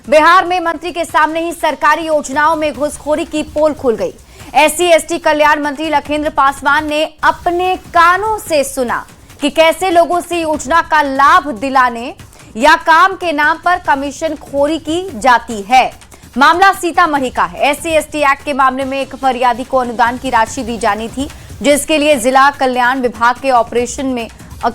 बिहार में मंत्री के सामने ही सरकारी योजनाओं में घुसखोरी की पोल खुल गई। SC/ST कल्याण मंत्री लखेंद्र पासवान ने अपने कानों से सुना कि कैसे लोगों से योजना का लाभ दिलाने या काम के नाम पर कमीशन खोरी की जाती है। मामला सीतामढ़ी का है। SC/ST एक्ट के मामले में एक फरियादी को अनुदान की राशि दी जानी थी, जिसके लिए जिला कल्याण विभाग के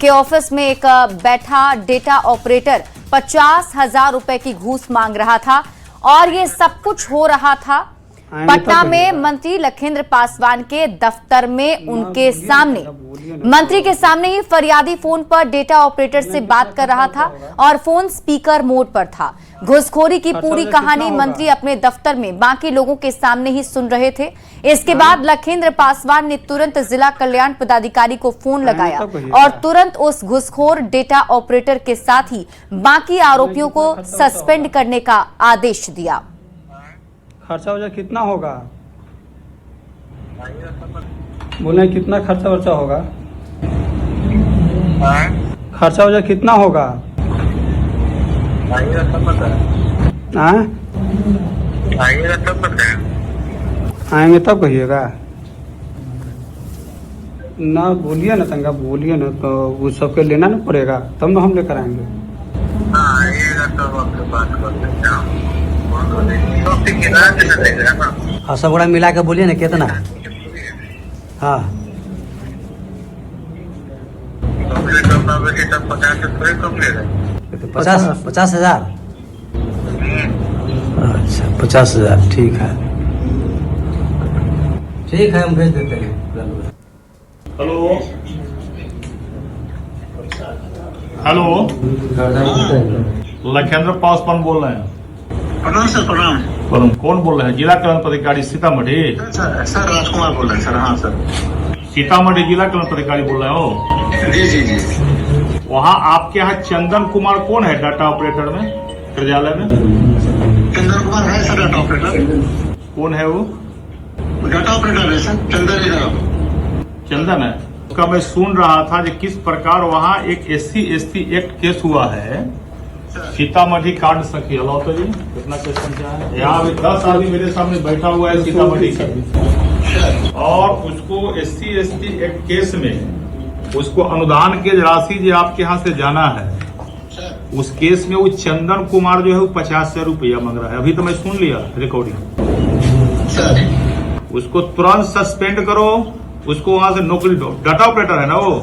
ऑफिस में एक बैठा डेटा ऑपरेटर 50,000 रुपए की घूस मांग रहा था और ये सब कुछ हो रहा था पटना में मंत्री लखेंद्र पासवान के दफ्तर में। उनके सामने मंत्री के सामने ही फरियादी फोन पर डेटा ऑपरेटर से बात कर रहा था और फोन स्पीकर मोड पर था। घुसखोरी की पूरी कहानी मंत्री अपने दफ्तर में बाकी लोगों के सामने ही सुन रहे थे। इसके बाद लखेंद्र पासवान ने तुरंत जिला कल्याण पदाधिकारी को फोन लगाया और तुरंत उस घुसखोर डेटा ऑपरेटर के साथ ही बाकी आरोपियों को सस्पेंड करने का आदेश दिया। खर्चा वर्चा कितना होगा? बोले कितना खर्चा वर्चा होगा? खर्चा वर्चा कितना होगा? आएंगे तब कहिएगा ना। बोलिए ना तंगा, बोलिए ना तो वो सबके लेना ना पड़ेगा, तब ना हम लेकर आएंगे। हाँ, सब बड़ा मिला के बोलिए ना कितना। हाँ 50,000। अच्छा 50,000, ठीक है हम भेज देते हैं। हेलो, लखेंद्र पासवान बोल रहे हैं। प्रणाम सर, प्रणाम। कौन बोल रहे हैं? जिला कल्याण पदाधिकारी सीतामढ़ी। सर राजकुमार बोल रहे हैं सर। हाँ सर, सीतामढ़ी जिला कल्याण पदाधिकारी बोल रहे हो? जी। वहाँ आपके यहाँ चंदन कुमार कौन है डाटा ऑपरेटर में, कार्यालय में? चंदन कुमार है सर डाटा ऑपरेटर। कौन है वो? डाटा ऑपरेटर है सर, चंदन है। उसका मैं सुन रहा था कि किस प्रकार वहाँ एक SC/ST एक्ट केस हुआ है सीतामढ़ी कांड सखी। अलाउ तो जी कितना क्वेश्चन क्या है? यहाँ अभी 10 आदमी मेरे सामने बैठा हुआ है सीतामढ़ी का, और उसको SC/ST एक्ट केस में उसको अनुदान की राशि जो आपके यहाँ से जाना है, उस केस में वो चंदन कुमार जो है वो 50,000 रुपया मांग रहा है। अभी तो मैं सुन लिया रिकॉर्डिंग। उसको तुरंत सस्पेंड करो, उसको वहां से नौकरी दो। डाटा ऑपरेटर है ना वो,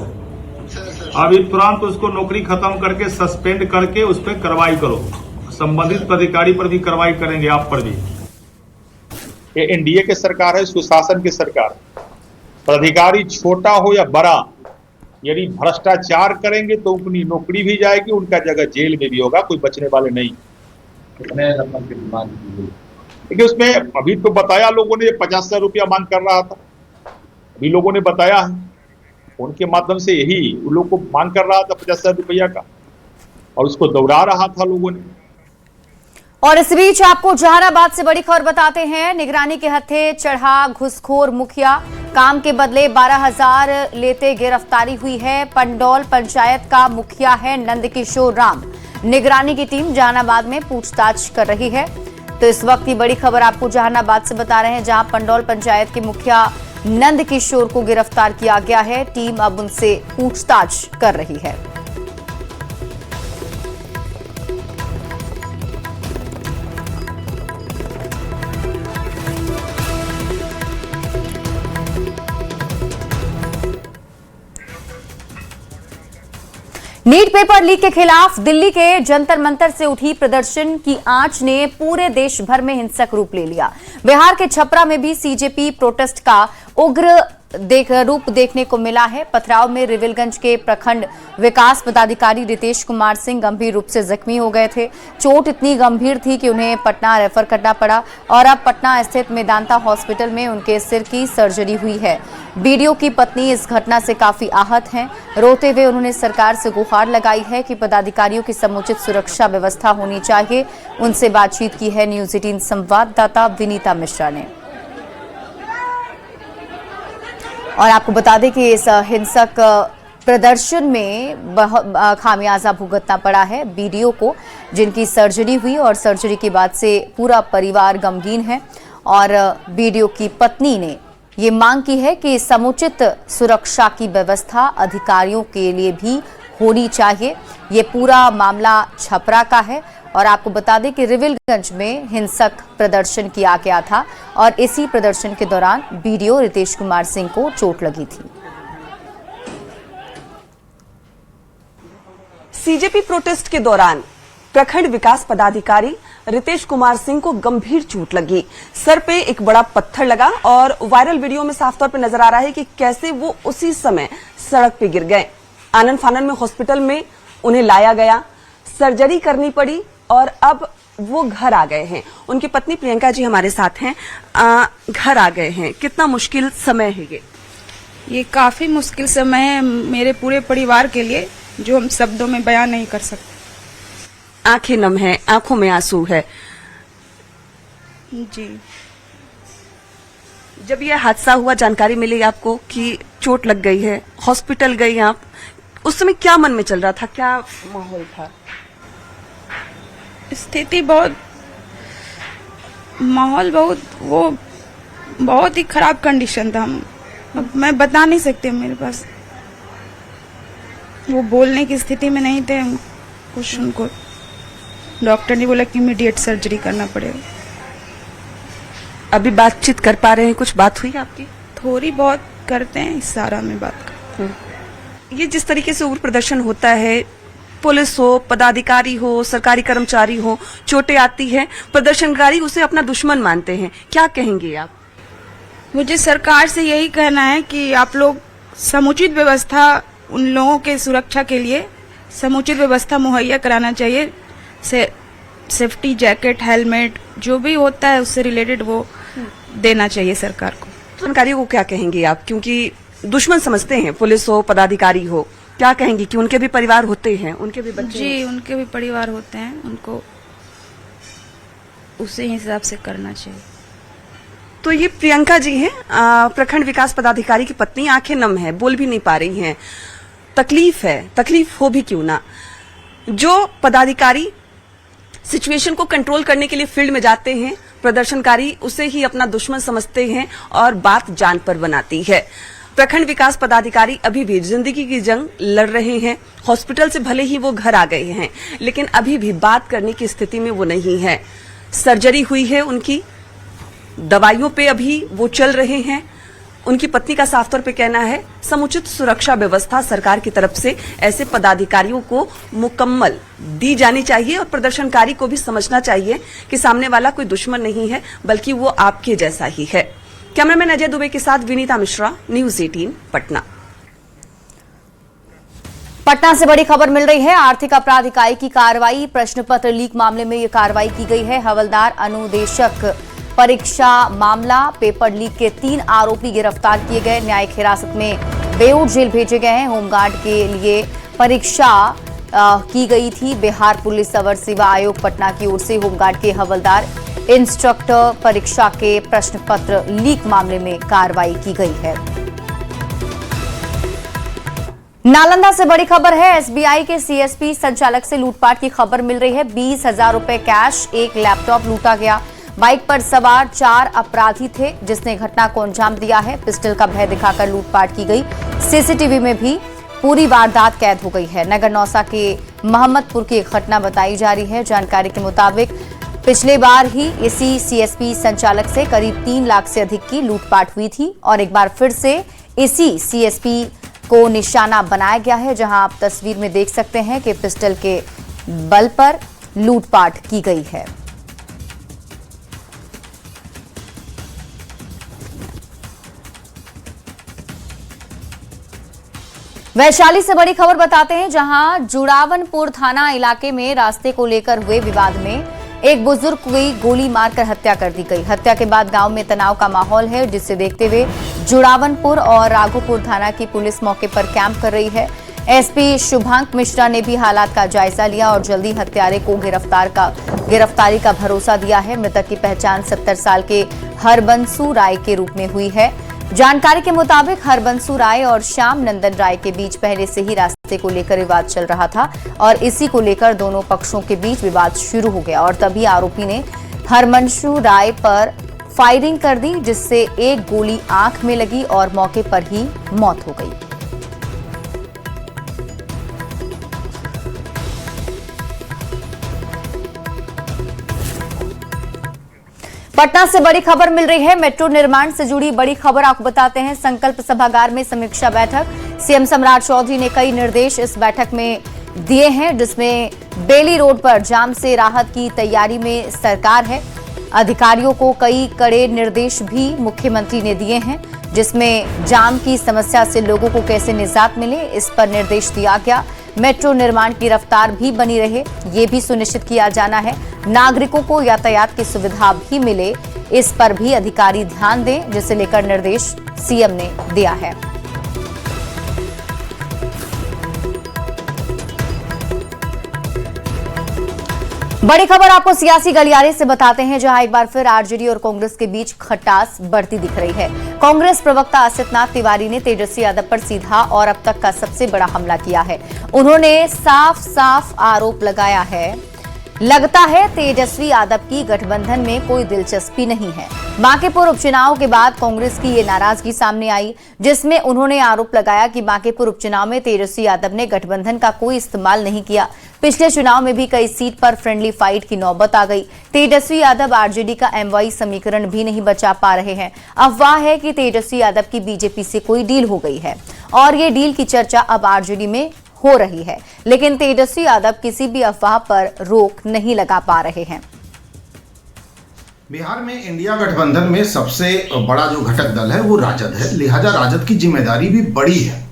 अभी तुरंत उसको नौकरी खत्म करके सस्पेंड करके उस पर कार्रवाई करो। संबंधित पदाधिकारी पर भी कार्रवाई करेंगे, आप पर भी। ये NDA की सरकार है, सुशासन की सरकार। पदाधिकारी छोटा हो या बड़ा, यदि भ्रष्टाचार करेंगे तो उनकी नौकरी भी जाएगी, उनका जगह जेल में भी होगा, कोई बचने वाले नहीं। देखिए उसमें अभी तो बताया लोगों ने 50,000 रुपया मांग कर रहा था, अभी लोगों ने बताया है, उनके माध्यम से यही उन लोग को मांग कर रहा था 50,000 रुपया का, और उसको दौड़ा रहा था लोगों ने। और इस बीच आपको जहानाबाद से बड़ी खबर बताते हैं। निगरानी के हत्थे चढ़ा घुसखोर मुखिया, काम के बदले 12,000 लेते गिरफ्तारी हुई है। पंडौल पंचायत का मुखिया है नंदकिशोर राम। निगरानी की टीम जहानाबाद में पूछताछ कर रही है। तो इस वक्त की बड़ी खबर आपको जहानाबाद से बता रहे हैं, जहां पंडौल पंचायत के मुखिया नंदकिशोर को गिरफ्तार किया गया है। टीम अब उनसे पूछताछ कर रही है। नीट पेपर लीक के खिलाफ दिल्ली के जंतर मंतर से उठी प्रदर्शन की आंच ने पूरे देश भर में हिंसक रूप ले लिया। बिहार के छपरा में भी CJP प्रोटेस्ट का उग्र रूप देखने को मिला है। पथराव में रिविलगंज के प्रखंड विकास पदाधिकारी रितेश कुमार सिंह गंभीर रूप से जख्मी हो गए थे। चोट इतनी गंभीर थी कि उन्हें पटना रेफर करना पड़ा और अब पटना स्थित मेदांता हॉस्पिटल में उनके सिर की सर्जरी हुई है। बीडीओ की पत्नी इस घटना से काफी आहत हैं। रोते हुए उन्होंने सरकार से गुहार लगाई है कि पदाधिकारियों की समुचित सुरक्षा व्यवस्था होनी चाहिए। उनसे बातचीत की है न्यूज 18 संवाददाता विनीता मिश्रा ने। और आपको बता दें कि इस हिंसक प्रदर्शन में खामियाजा भुगतना पड़ा है बीडीओ को, जिनकी सर्जरी हुई और सर्जरी के बाद से पूरा परिवार गमगीन है। और बीडीओ की पत्नी ने ये मांग की है कि समुचित सुरक्षा की व्यवस्था अधिकारियों के लिए भी होनी चाहिए। ये पूरा मामला छपरा का है और आपको बता दें कि रिविलगंज में हिंसक प्रदर्शन किया गया था और इसी प्रदर्शन के दौरान बीडीओ रितेश कुमार सिंह को चोट लगी थी। सीजेपी प्रोटेस्ट के दौरान प्रखंड विकास पदाधिकारी रितेश कुमार सिंह को गंभीर चोट लगी। सर पे एक बड़ा पत्थर लगा और वायरल वीडियो में साफ तौर पे नजर आ रहा है कि कैसे वो उसी समय सड़क पे गिर गए। आनन फानन में हॉस्पिटल में उन्हें लाया गया, सर्जरी करनी पड़ी और अब वो घर आ गए हैं। उनकी पत्नी प्रियंका जी हमारे साथ हैं। घर आ गए हैं, कितना मुश्किल समय है ये काफी मुश्किल समय है मेरे पूरे परिवार के लिए, जो हम शब्दों में बयान नहीं कर सकते। आंखें नम है, आंखों में आंसू है। जी, जब ये हादसा हुआ, जानकारी मिली आपको कि चोट लग गई है, हॉस्पिटल गई आप, उस समय क्या मन में चल रहा था, क्या माहौल था? स्थिति माहौल बहुत ही खराब कंडीशन था। अब मैं बता नहीं सकती, मेरे पास वो बोलने की स्थिति में नहीं थे। कुछ उनको डॉक्टर ने बोला कि इमीडिएट सर्जरी करना पड़ेगा। अभी बातचीत कर पा रहे हैं? कुछ बात हुई आपकी? थोड़ी बहुत करते हैं, इस सारा में बात करते हैं। ये जिस तरीके से उग्र प्रदर्शन होता है, पुलिस हो, पदाधिकारी हो, सरकारी कर्मचारी हो, चोटें आती है, प्रदर्शनकारी उसे अपना दुश्मन मानते हैं, क्या कहेंगे आप? मुझे सरकार से यही कहना है कि आप लोग समुचित व्यवस्था, उन लोगों के सुरक्षा के लिए समुचित व्यवस्था मुहैया कराना चाहिए। सेफ्टी जैकेट, हेलमेट, जो भी होता है उससे रिलेटेड वो देना चाहिए सरकार को। प्रदर्शनकारियों को क्या कहेंगे आप, क्योंकि दुश्मन समझते हैं, पुलिस हो, पदाधिकारी हो, क्या कहेंगे कि उनके भी परिवार होते हैं, उनके भी बच्चे? जी, उनके भी परिवार होते हैं, उनको उसी हिसाब से करना चाहिए। तो ये प्रियंका जी हैं, प्रखंड विकास पदाधिकारी की पत्नी, आंखें नम है, बोल भी नहीं पा रही हैं। तकलीफ है, तकलीफ हो भी क्यों ना। जो पदाधिकारी सिचुएशन को कंट्रोल करने के लिए फील्ड में जाते हैं, प्रदर्शनकारी उसे ही अपना दुश्मन समझते हैं और बात जान पर बनाती है। प्रखंड विकास पदाधिकारी अभी भी जिंदगी की जंग लड़ रहे हैं। हॉस्पिटल से भले ही वो घर आ गए हैं, लेकिन अभी भी बात करने की स्थिति में वो नहीं है। सर्जरी हुई है उनकी, दवाइयों पे अभी वो चल रहे हैं। उनकी पत्नी का साफ तौर पे कहना है समुचित सुरक्षा व्यवस्था सरकार की तरफ से ऐसे पदाधिकारियों को मुकम्मल दी जानी चाहिए और प्रदर्शनकारी को भी समझना चाहिए कि सामने वाला कोई दुश्मन नहीं है, बल्कि वो आपके जैसा ही है। कैमरामैन अजय दुबे के साथ विनीता मिश्रा, न्यूज 18 पटना। पटना से बड़ी खबर मिल रही है। आर्थिक अपराध इकाई की कार्रवाई, प्रश्न पत्र लीक मामले में ये कार्रवाई की गई है। हवलदार अनुदेशक परीक्षा मामला, पेपर लीक के 3 आरोपी गिरफ्तार किए गए, न्यायिक हिरासत में बेऊर जेल भेजे गए हैं। होमगार्ड के लिए परीक्षा की गई थी। बिहार पुलिस अवर सेवा आयोग पटना की ओर से होमगार्ड के हवलदार इंस्ट्रक्टर परीक्षा के प्रश्न पत्र लीक मामले में कार्रवाई की गई है। नालंदा से बड़ी खबर है। एसबीआई के सीएसपी संचालक से लूटपाट की खबर मिल रही है। 20,000 रुपए कैश, एक लैपटॉप लूटा गया। बाइक पर सवार 4 अपराधी थे जिसने घटना को अंजाम दिया है। पिस्टल का भय दिखाकर लूटपाट की गई। सीसीटीवी में भी पूरी वारदात कैद हो गई है। नगर नौसा के मोहम्मदपुर की एक घटना बताई जा रही है। जानकारी के मुताबिक पिछले बार ही इसी सीएसपी संचालक से करीब 3 लाख से अधिक की लूटपाट हुई थी और एक बार फिर से इसी सीएसपी को निशाना बनाया गया है, जहां आप तस्वीर में देख सकते हैं कि पिस्टल के बल पर लूटपाट की गई है। वैशाली से बड़ी खबर बताते हैं, जहां जुड़ावनपुर थाना इलाके में रास्ते को लेकर हुए विवाद में एक बुजुर्ग की गोली मारकर हत्या कर दी गई। हत्या के बाद गांव में तनाव का माहौल है, जिसे देखते हुए जुड़ावनपुर और राघोपुर थाना की पुलिस मौके पर कैंप कर रही है। एसपी शुभांक मिश्रा ने भी हालात का जायजा लिया और जल्दी हत्यारे को गिरफ्तारी का भरोसा दिया है। मृतक की पहचान 70 साल के हरबंसू राय के रूप में हुई है। जानकारी के मुताबिक हरबंसु राय और श्याम नंदन राय के बीच पहले से ही रास्ते को लेकर विवाद चल रहा था और इसी को लेकर दोनों पक्षों के बीच विवाद शुरू हो गया और तभी आरोपी ने हरबंसु राय पर फायरिंग कर दी, जिससे एक गोली आंख में लगी और मौके पर ही मौत हो गई। पटना से बड़ी खबर मिल रही है। मेट्रो निर्माण से जुड़ी बड़ी खबर आपको बताते हैं। संकल्प सभागार में समीक्षा बैठक, सीएम सम्राट चौधरी ने कई निर्देश इस बैठक में दिए हैं, जिसमें बेली रोड पर जाम से राहत की तैयारी में सरकार है। अधिकारियों को कई कड़े निर्देश भी मुख्यमंत्री ने दिए हैं, जिसमें जाम की समस्या से लोगों को कैसे निजात मिले, इस पर निर्देश दिया गया। मेट्रो निर्माण की रफ्तार भी बनी रहे, ये भी सुनिश्चित किया जाना है। नागरिकों को यातायात की सुविधा भी मिले, इस पर भी अधिकारी ध्यान दें, जिसे लेकर निर्देश सीएम ने दिया है। बड़ी खबर आपको सियासी गलियारे से बताते हैं, जहां एक बार फिर आरजेडी और कांग्रेस के बीच खटास बढ़ती दिख रही है। कांग्रेस प्रवक्ता असितनाथ तिवारी ने तेजस्वी यादव पर सीधा और अब तक का सबसे बड़ा हमला किया है। उन्होंने साफ साफ आरोप लगाया है, लगता है तेजस्वी यादव की गठबंधन में कोई दिलचस्पी नहीं है। बांकीपुर उपचुनाव के बाद कांग्रेस की ये नाराजगी सामने आई, जिसमें उन्होंने आरोप लगाया कि बांकीपुर उपचुनाव में तेजस्वी यादव ने गठबंधन का कोई इस्तेमाल नहीं किया। पिछले चुनाव में भी कई सीट पर फ्रेंडली फाइट की नौबत आ गई। तेजस्वी यादव आरजेडी का एमवाई समीकरण भी नहीं बचा पा रहे हैं। अफवाह है कि तेजस्वी यादव की बीजेपी से कोई डील हो गई है और ये डील की चर्चा अब आरजेडी में हो रही है, लेकिन तेजस्वी यादव किसी भी अफवाह पर रोक नहीं लगा पा रहे हैं। बिहार में इंडिया गठबंधन में सबसे बड़ा जो घटक दल है वो राजद है, लिहाजा राजद की जिम्मेदारी भी बड़ी है।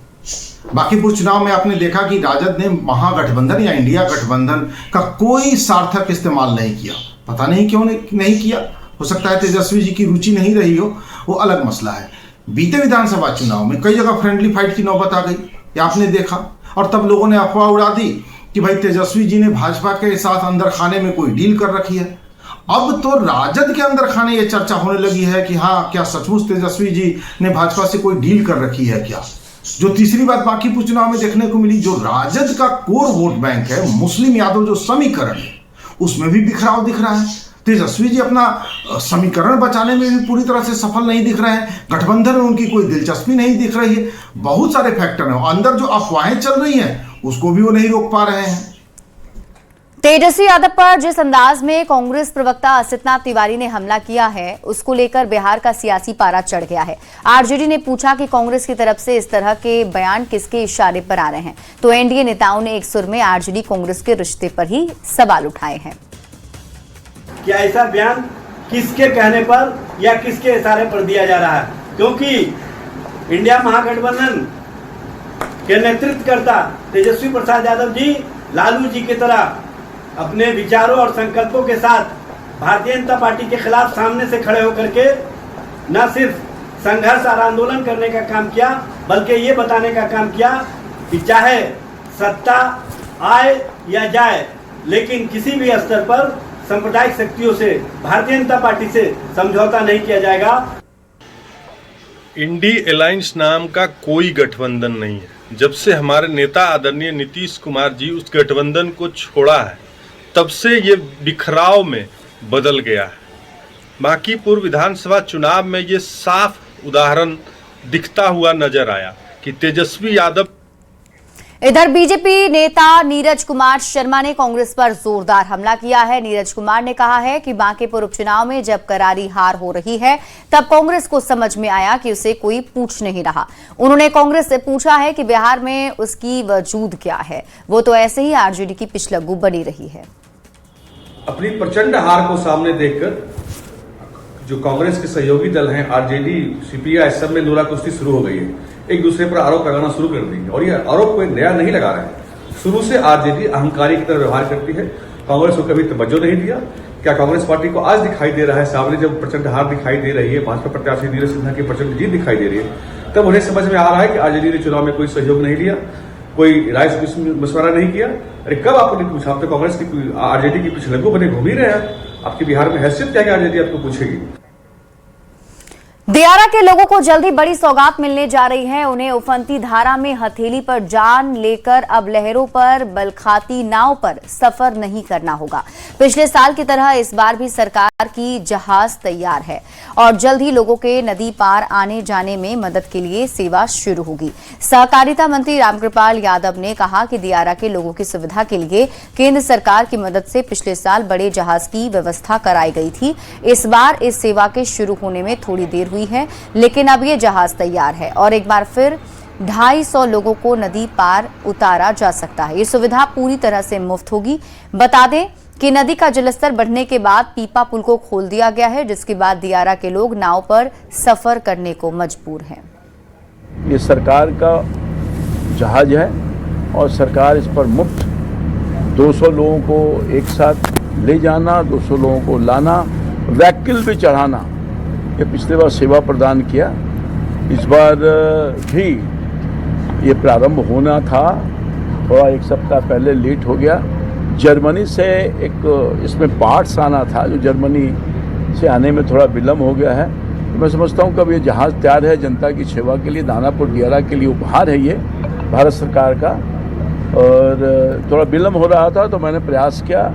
बांकीपुर चुनाव में आपने देखा कि राजद ने महागठबंधन या इंडिया गठबंधन का कोई सार्थक इस्तेमाल नहीं किया। पता नहीं क्यों नहीं किया, हो सकता है तेजस्वी जी की रुचि नहीं रही हो, वो अलग मसला है। बीते विधानसभा चुनाव में कई जगह फ्रेंडली फाइट की नौबत आ गई, ये आपने देखा, और तब लोगों ने अफवाह उड़ा दी कि भाई तेजस्वी जी ने भाजपा के साथ अंदर खाने में कोई डील कर रखी है। अब तो राजद के अंदर खाने ये चर्चा होने लगी है कि हाँ, क्या सचमुच तेजस्वी जी ने भाजपा से कोई डील कर रखी है क्या। जो तीसरी बात बांकीपुर चुनाव में देखने को मिली, जो राजद का कोर वोट बैंक है, मुस्लिम यादव जो समीकरण है, उसमें भी बिखराव दिख रहा है। तेजस्वी जी अपना समीकरण बचाने में भी पूरी तरह से सफल नहीं दिख रहे हैं। गठबंधन में उनकी कोई दिलचस्पी नहीं दिख रही है। बहुत सारे फैक्टर हैं, अंदर जो अफवाहें चल रही हैं उसको भी वो नहीं रोक पा रहे हैं। तेजस्वी यादव पर जिस अंदाज में कांग्रेस प्रवक्ता असितनाथ तिवारी ने हमला किया है, उसको लेकर बिहार का सियासी पारा चढ़ गया है। आरजेडी ने पूछा कि कांग्रेस की तरफ से इस तरह के बयान किसके इशारे पर आ रहे हैं, तो एनडीए नेताओं ने एक सुर में आरजेडी कांग्रेस के रिश्ते पर ही सवाल उठाए हैं। क्या ऐसा बयान किसके कहने पर या किसके इशारे पर दिया जा रहा है? क्योंकि इंडिया महागठबंधन के नेतृत्वकर्ता तेजस्वी प्रसाद यादव जी लालू जी की तरह अपने विचारों और संकल्पों के साथ भारतीय जनता पार्टी के खिलाफ सामने से खड़े होकर के न सिर्फ संघर्ष और आंदोलन करने का काम किया, बल्कि ये बताने का काम किया कि चाहे सत्ता आए या जाए, लेकिन किसी भी स्तर पर सांप्रदायिक शक्तियों से, भारतीय जनता पार्टी से समझौता नहीं किया जाएगा। इंडी अलायंस नाम का कोई गठबंधन नहीं है। जब से हमारे नेता आदरणीय नीतीश कुमार जी उस गठबंधन को छोड़ा है, तब से ये बिखराव में बदल गया है। बांकीपुर विधानसभा चुनाव में ये साफ उदाहरण दिखता हुआ नजर आया कि तेजस्वी यादव। इधर बीजेपी नेता नीरज कुमार शर्मा ने कांग्रेस पर जोरदार हमला किया है। नीरज कुमार ने कहा है कि बांकीपुर उपचुनाव में जब करारी हार हो रही है, तब कांग्रेस को समझ में आया कि उसे कोई पूछ नहीं रहा। उन्होंने कांग्रेस से पूछा है कि बिहार में उसकी वजूद क्या है, वो तो ऐसे ही आरजेडी की पिछलग्गू बनी रही है। अपनी प्रचंड हार को सामने देखकर जो कांग्रेस के सहयोगी दल हैं, आरजेडी, सीपीआई, सब में नूरा कुश्ती शुरू हो गई है। एक दूसरे पर आरोप लगाना शुरू कर दी है और ये आरोप कोई नया नहीं लगा रहे हैं। शुरू से आरजेडी अहंकारी की तरह व्यवहार करती है, कांग्रेस को कभी तवज्जो नहीं दिया। क्या कांग्रेस पार्टी को आज दिखाई दे रहा है सामने जब प्रचंड हार दिखाई दे रही है, भाजपा प्रत्याशी नीरज सिन्हा की प्रचंड जीत दिखाई दे रही है, तब उन्हें समझ में आ रहा है कि आरजेडी ने चुनाव में कोई सहयोग नहीं लिया, कोई राय मशवरा नहीं किया। अरे कब आपने पूछा? आप तो कांग्रेस की आरजेडी की पिछलग्गू बने घूम ही रहे हैं। आपकी बिहार में हैसियत क्या है कि आरजेडी आपको पूछेगी? दियारा के लोगों को जल्दी बड़ी सौगात मिलने जा रही है। उन्हें उफनती धारा में हथेली पर जान लेकर अब लहरों पर बलखाती नाव पर सफर नहीं करना होगा। पिछले साल की तरह इस बार भी सरकार की जहाज तैयार है और जल्द ही लोगों के नदी पार आने जाने में मदद के लिए सेवा शुरू होगी। सहकारिता मंत्री रामकृपाल यादव ने कहा कि दियारा के लोगों की सुविधा के लिए केंद्र सरकार की मदद से पिछले साल बड़े जहाज की व्यवस्था कराई गई थी। इस बार इस सेवा के शुरू होने में थोड़ी देर हुई है, लेकिन अब ये जहाज तैयार है और एक बार फिर 250 लोगों को नदी पार उतारा जा सकता है। ये सुविधा पूरी तरह से मुफ्त होगी। बता दें कि नदी का जलस्तर बढ़ने के बाद पीपा पुल को खोल दिया गया है, जिसके बाद दियारा के लोग नाव पर सफर करने को मजबूर हैं। ये सरकार का जहाज है और सरकार इस पर मुफ्त 200 लोगों को एक साथ ले जाना, 200 लोगों को लाना, व्हीकल भी चढ़ाना, ये पिछले बार सेवा प्रदान किया। इस बार भी ये प्रारंभ होना था, थोड़ा एक सप्ताह पहले लेट हो गया। जर्मनी से एक इसमें पार्ट्स आना था, जो जर्मनी से आने में थोड़ा विलम्ब हो गया है। तो मैं समझता हूँ कि अब ये जहाज़ तैयार है जनता की सेवा के लिए। दानापुर दियारा के लिए उपहार है ये भारत सरकार का, और थोड़ा विलम्ब हो रहा था तो मैंने प्रयास किया।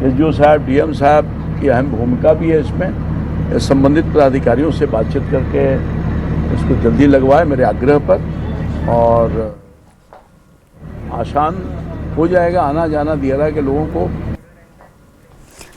एसडीओ साहब, डीएम साहब की अहम भूमिका भी है इसमें, संबंधित पदाधिकारियों से बातचीत करके इसको जल्दी लगवाए मेरे आग्रह पर, और आसान हो जाएगा आना जाना दियारा के लोगों को।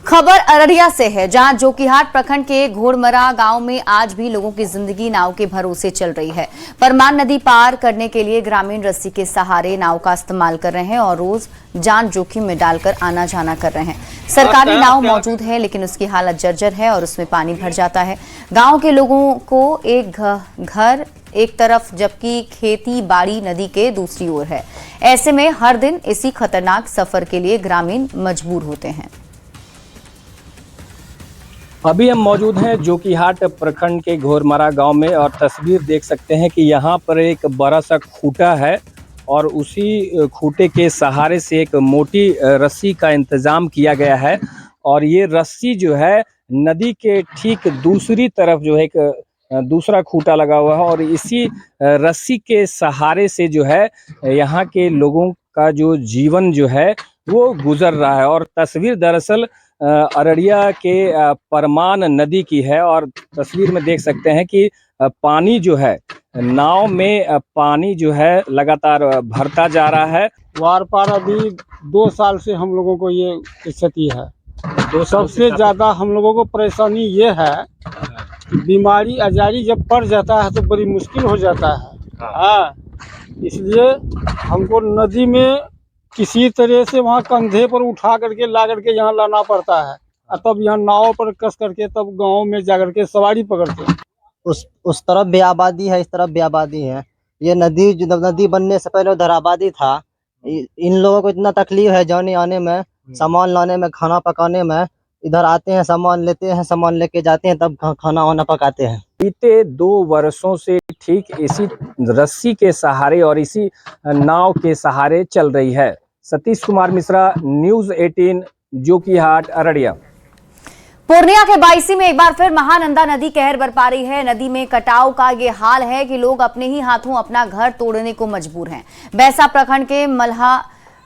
खबर अररिया से है, जहां जोकीहाट प्रखंड के घोड़मरा गांव में आज भी लोगों की जिंदगी नाव के भरोसे चल रही है। परमान नदी पार करने के लिए ग्रामीण रस्सी के सहारे नाव का इस्तेमाल कर रहे हैं और रोज जान जोखिम में डालकर आना जाना कर रहे हैं। सरकारी नाव मौजूद है, लेकिन उसकी हालत जर्जर है और उसमें पानी भर जाता है। गांव के लोगों को एक घर एक तरफ, जबकि खेती बाड़ी नदी के दूसरी ओर है। ऐसे में हर दिन इसी खतरनाक सफर के लिए ग्रामीण मजबूर होते हैं। अभी हम मौजूद हैं जोकीहाट प्रखंड के घोड़मरा गांव में और तस्वीर देख सकते हैं कि यहाँ पर एक बड़ा सा खूंटा है और उसी खूंटे के सहारे से एक मोटी रस्सी का इंतजाम किया गया है। और ये रस्सी जो है नदी के ठीक दूसरी तरफ जो है एक दूसरा खूंटा लगा हुआ है और इसी रस्सी के सहारे से जो है यहाँ के लोगों का जो जीवन जो है वो गुजर रहा है। और तस्वीर दरअसल अररिया के परमान नदी की है और तस्वीर में देख सकते हैं कि पानी जो है नाव में पानी जो है लगातार भरता जा रहा है। वार पार अभी 2 साल से हम लोगों को ये स्थिति है। सबसे ज़्यादा हम लोगों को परेशानी ये है कि बीमारी आजारी जब पड़ जाता है तो बड़ी मुश्किल हो जाता है। हाँ, इसलिए हमको नदी में किसी तरह से वहाँ कंधे पर उठा करके ला करके यहाँ लाना पड़ता है और तब यहाँ नाव पर कस करके तब गांव में जा करके सवारी पकड़ते हैं। उस तरफ भी आबादी है, इस तरफ भी आबादी है। ये नदी जो नदी बनने से पहले उधर आबादी था। इन लोगों को इतना तकलीफ है जाने आने में, सामान लाने में, खाना पकाने में। इधर आते हैं, सामान लेते हैं, सामान लेके जाते हैं, तब खाना वाना पकाते हैं। बीते 2 वर्षों से ठीक इसी रस्सी के सहारे और इसी नाव के सहारे चल रही है। सतीश कुमार मिश्रा, न्यूज़ 18, जोकीहाट, अररिया। पूर्णिया के बायसी में एक बार फिर महानंदा नदी कहर बरपा रही है। नदी में कटाव का ये हाल है कि लोग अपने ही हाथों अपना घर तोड़ने को मजबूर हैं। बैसा प्रखंड के मल्हा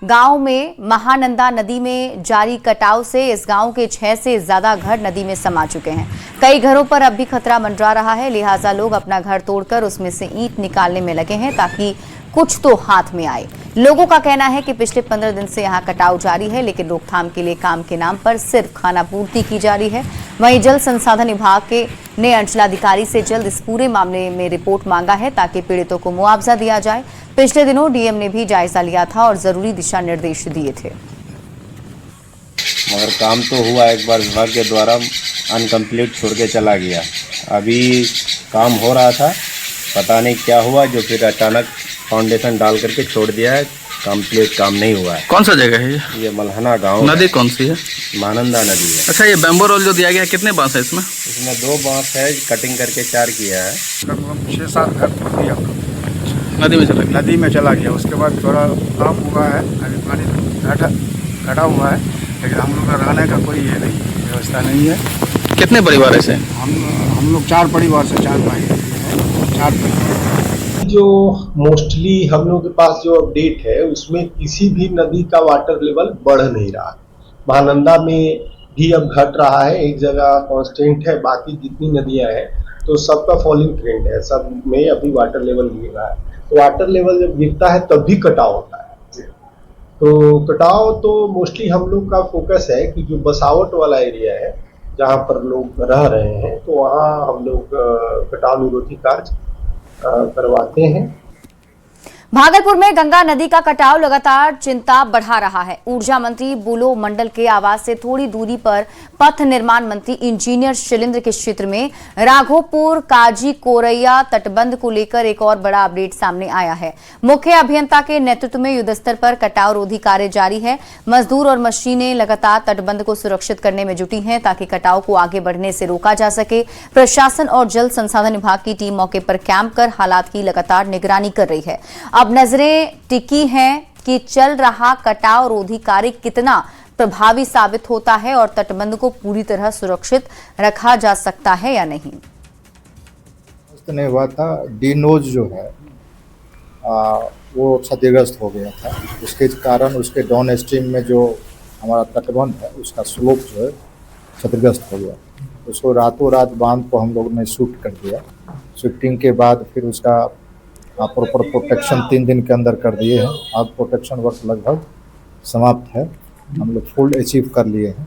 गांव में महानंदा नदी में जारी कटाव से इस गांव के 6 से ज्यादा घर नदी में समा चुके हैं। कई घरों पर अब भी खतरा मंडरा रहा है, लिहाजा लोग अपना घर तोड़कर उसमें से ईंट निकालने में लगे हैं ताकि कुछ तो हाथ में आए। लोगों का कहना है कि पिछले 15 दिन से यहाँ कटाव जारी है, लेकिन रोकथाम के लिए काम के नाम पर सिर्फ खाना पूर्ति की जा रही है। वहीं जल संसाधन विभाग ने अंचलाधिकारी से जल्द इस पूरे मामले में रिपोर्ट मांगा है ताकि पीड़ितों को मुआवजा दिया जाए। पिछले दिनों डीएम ने भी जायजा लिया था और जरूरी दिशा निर्देश दिए थे, मगर काम तो हुआ। एक बार विभाग के द्वारा अनकम्प्लीट छोड़ के चला गया। अभी काम हो रहा था, पता नहीं क्या हुआ, जो फिर अचानक फाउंडेशन डाल करके छोड़ दिया है। कंप्लीट काम नहीं हुआ है। कौन सा जगह है ये मल्हना गांव। नदी कौन सी है? महानंदा नदी है। अच्छा, ये बैम्बो रोल जो दिया गया है, कितने बांस है इसमें? इसमें 2 बांस है, कटिंग करके 4 किया है। 6-7 घर तोड़ दिया, नदी में चला गया। नदी में चला गया। उसके बाद थोड़ा काम हुआ है, अभी पानी घटा हुआ है, लेकिन हम लोग का रहने का कोई ये नहीं व्यवस्था नहीं है। कितने परिवार ऐसे? हम हम लोग 4 परिवार से 4 भाई हैं, 4 परिवार। जो मोस्टली हम लोग के पास जो अपडेट है उसमें किसी भी नदी का वाटर लेवल बढ़ नहीं रहा। महानंदा में भी अब घट रहा है, एक जगह कांस्टेंट है, बाकी जितनी नदियां हैं तो सबका फॉलिंग ट्रेंड है, सब में अभी वाटर लेवल गिर रहा है। तो वाटर लेवल जब गिरता है तब भी कटाव होता है। तो कटाव तो मोस्टली हम लोग का फोकस है कि जो बसावट वाला एरिया है जहाँ पर लोग रह रहे हैं तो वहाँ हम लोग कटाव निरोधी कार्य करवाते हैं। भागलपुर में गंगा नदी का कटाव लगातार चिंता बढ़ा रहा है। ऊर्जा मंत्री बुलो मंडल के आवास से थोड़ी दूरी पर पथ निर्माण मंत्री इंजीनियर शैलेंद्र के क्षेत्र में राघोपुर काजी कोरैया तटबंध को लेकर एक और बड़ा अपडेट सामने आया है। मुख्य अभियंता के नेतृत्व में युद्धस्तर पर कटाव रोधी कार्य जारी है। मजदूर और मशीनें लगातार तटबंध को सुरक्षित करने में जुटी हैं ताकि कटाव को आगे बढ़ने से रोका जा सके। प्रशासन और जल संसाधन विभाग की टीम मौके पर कैंप कर हालात की लगातार निगरानी कर रही है। अब नजरें टिकी हैं कि चल रहा कटाव रोधी कार्य कितना प्रभावी साबित होता है और तटबंध को पूरी तरह सुरक्षित रखा जा सकता है या नहीं। नहीं हुआ था, डीनोज जो है वो क्षतिग्रस्त हो गया था। उसके कारण उसके डाउन स्ट्रीम में जो हमारा तटबंध है उसका स्लोप जो है क्षतिग्रस्त हो गया। उसको रातों रात बांध को हम लोग ने शिफ्ट कर दिया। शिफ्टिंग के बाद फिर उसका प्रॉपर प्रोटेक्शन 3 दिन के अंदर कर दिए हैं। अब प्रोटेक्शन वर्क लगभग समाप्त है, हम लोग फुल अचीव कर लिए हैं।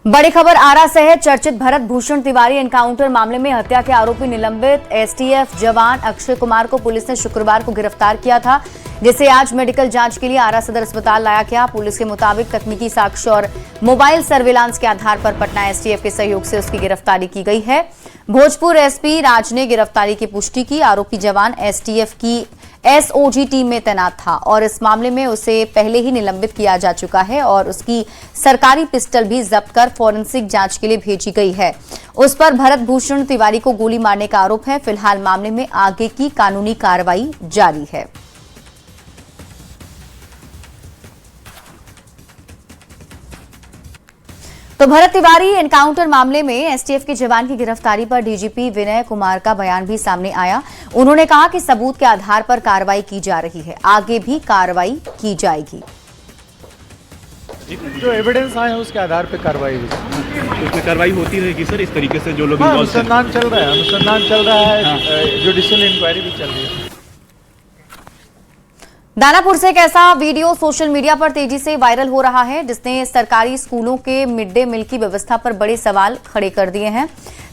बड़ी खबर आरा से है। चर्चित भरत भूषण तिवारी एनकाउंटर मामले में हत्या के आरोपी निलंबित एसटीएफ जवान अक्षय कुमार को पुलिस ने शुक्रवार को गिरफ्तार किया था, जिसे आज मेडिकल जांच के लिए आरा सदर अस्पताल लाया गया। पुलिस के मुताबिक तकनीकी साक्ष्य और मोबाइल सर्विलांस के आधार पर पटना एसटीएफ के सहयोग से उसकी गिरफ्तारी की गई है। भोजपुर एसपी राज ने गिरफ्तारी की पुष्टि की। आरोपी जवान एसटीएफ की एसओजी टीम में तैनात था और इस मामले में उसे पहले ही निलंबित किया जा चुका है और उसकी सरकारी पिस्टल भी जब्त कर फॉरेंसिक जांच के लिए भेजी गई है। उस पर भरत भूषण तिवारी को गोली मारने का आरोप है। फिलहाल मामले में आगे की कानूनी कार्रवाई जारी है। तो भरत तिवारी एनकाउंटर मामले में एसटीएफ के जवान की गिरफ्तारी पर डीजीपी विनय कुमार का बयान भी सामने आया। उन्होंने कहा कि सबूत के आधार पर कार्रवाई की जा रही है, आगे भी कार्रवाई की जाएगी। जो एविडेंस आए हैं उसके आधार पर कार्रवाई होगी। उसमें कार्रवाई होती रहेगी सर, इस तरीके से जो लोग अनुसंधान चल रहा है, जुडिशियल इंक्वायरी भी चल रही है। दानापुर से एक ऐसा वीडियो सोशल मीडिया पर तेजी से वायरल हो रहा है जिसने सरकारी स्कूलों के मिड डे मील की व्यवस्था पर बड़े सवाल खड़े कर दिए हैं।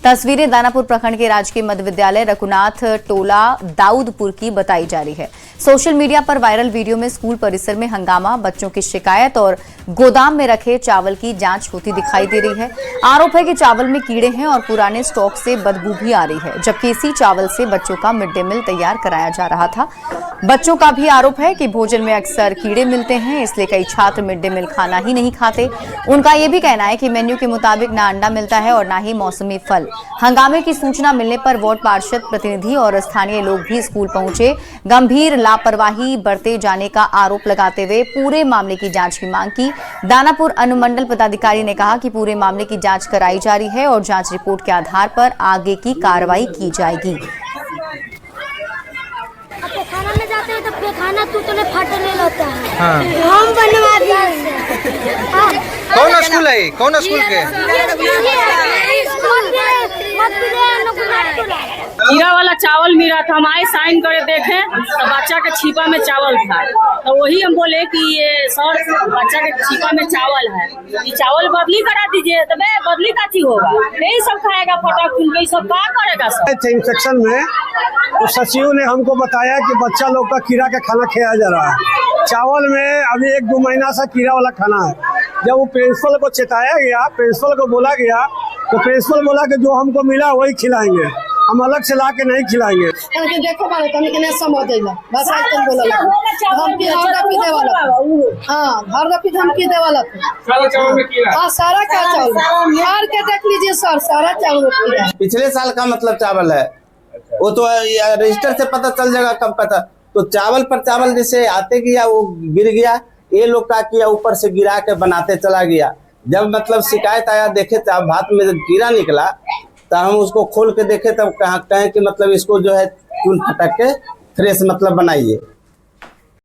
तस्वीरें दानापुर प्रखंड के राजकीय मध्य विद्यालय रघुनाथ टोला दाऊदपुर की बताई जा रही है। सोशल मीडिया पर वायरल वीडियो में स्कूल परिसर में हंगामा, बच्चों की शिकायत और गोदाम में रखे चावल की जांच होती दिखाई दे रही है। आरोप है कि चावल में कीड़े हैं और पुराने स्टॉक से बदबू भी आ रही है, जबकि इसी चावल से बच्चों का मिड डे मील तैयार कराया जा रहा था। बच्चों का भी आरोप है कि भोजन में अक्सर कीड़े मिलते हैं, इसलिए कई छात्र मिड डे मील खाना ही नहीं खाते। उनका यह भी कहना है कि मेन्यू के मुताबिक ना अंडा मिलता है और ना ही मौसमी फल। हंगामे की सूचना मिलने पर वार्ड पार्षद प्रतिनिधि और स्थानीय लोग भी स्कूल पहुंचे। गंभीर लापरवाही बरते जाने का आरोप लगाते हुए पूरे मामले की जांच की मांग की। दानापुर अनुमंडल पदाधिकारी ने कहा कि पूरे मामले की जांच कराई जा रही है और जांच रिपोर्ट के आधार पर आगे की कार्रवाई की जाएगी। खाना में जाते हैं तो खाना टूटने फटने लगता है। हाँ। हम बनवा दिए। कौन स्कूल है? कौन स्कूल के? कीड़ा वाला चावल मिला था, हम आए साइन करे देखे तो बच्चा के छिपा में चावल था, तो वही हम बोले कि ये सर बच्चा के छिपा में चावल है, ये चावल बदली करा दीजिए। तो मैं बदली का चीज होगा, यही सब खाएगा फटाक फुल, सब क्या करेगा सर। इंस्ट्रक्शन में तो सचिव ने हमको बताया कि बच्चा लोग का कीड़ा का खाना खाया जा रहा है। चावल में अभी 1-2 महीना से कीड़ा वाला खाना है। जब वो प्रिंसिपल को चेताया गया, प्रिंसिपल को बोला गया, तो प्रिंसिपल बोला कि जो हमको मिला वही खिलाएंगे, हम अलग से ला के नहीं खिलाएंगे। देखो बारे तुम कितने समझ देला बस आज तुम बोला हम की हरदा पीने वाला। हां हरदा पीते हम पीने वाला सारा चावल में कीड़ा। हां सारा का चावल मार के देख लीजिए सर, सारा चावल में कीड़ा। पिछले साल का मतलब चावल है, वो तो रजिस्टर से पता चल जाएगा कब पता। तो चावल पर चावल जैसे आते गया वो गिर गया, ये लोग का किया ऊपर से गिरा के बनाते चला गया। जब मतलब शिकायत आया, देखे भात में कीड़ा निकला तो हम उसको खोल के देखे तब कहें कि मतलब इसको जो है चून फटक के फ्रेश मतलब बनाइए।